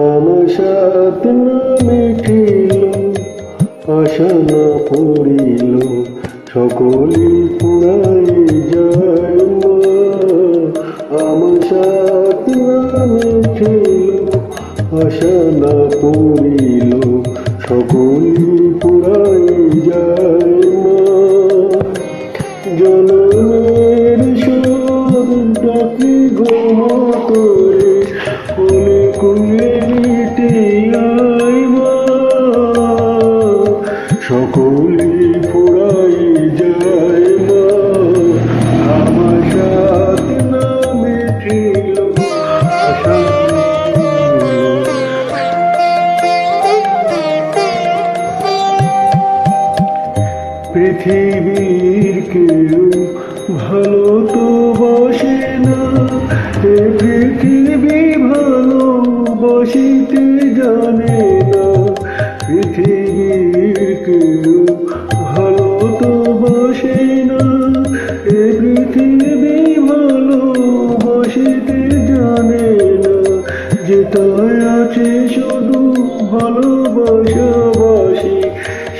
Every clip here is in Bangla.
আমার সাথ না মিটিল, আশা না পড়িল, সকলে পুরাই যায় মা। আমার সাথ না মিটিল, আশা না পড়িল, সকলে পুরাই যায় মা। জনমের শোধ ডাকি গোমতরে, কোলে কোলে নিতে আয় মা। সকলে পুরাই যায় মা। আমার সাথে না মিটিল, আশা পৃথিবীর কেউ ভালো তো বসে না, এ পৃথিবী ভালোবাসিতে জানে না। পৃথিবীর কেউ ভালো তো বসে না, এ পৃথিবী ভালোবাসিতে জানে না। যেটাই আছে শুধু ভালোবাসাবাসি,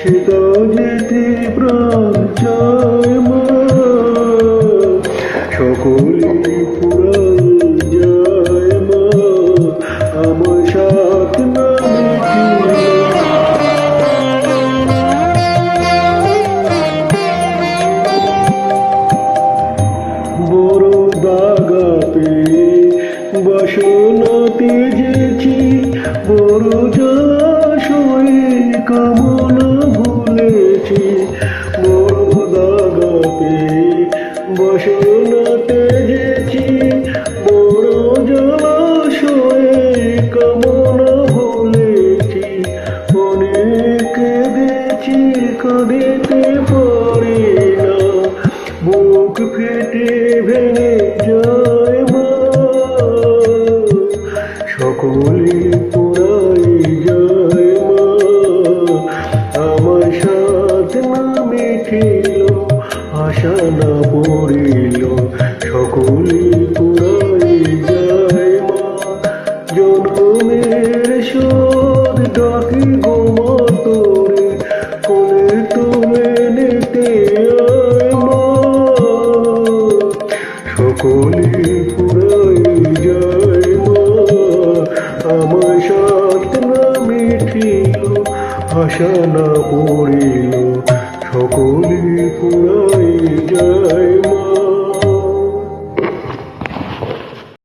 সেটা যেতে প্রাণ চায় মা। সকলে পুরাই যায় মা। আমার সাথ না মিটিল, বড় দাগা পেয়ে বাসনা তেজেছি, বড় জলাশয়ে কামনা ভুলেছি। বড় দাগা পেয়ে বাসনা তেজেছি, বড় জলাশয়ে কামনা ভুলেছি। অনেক কেঁদেছি, কাঁদিতে পারি না, বুক ফেটে ভেঙে যায় মা। সকলে পুরাই যায় মা। আমার সাথ না মিটিল, আশা না পড়িল, সকলে পুরাই যায় মা। জনমের শোধ ডাকি গোমতরে, কোলে তুলে নিতে আয় মা। সকলে পুরাই যায় মা। আমার সাথ না মিটিল, আশা না পড়িল, সকলে পুরাই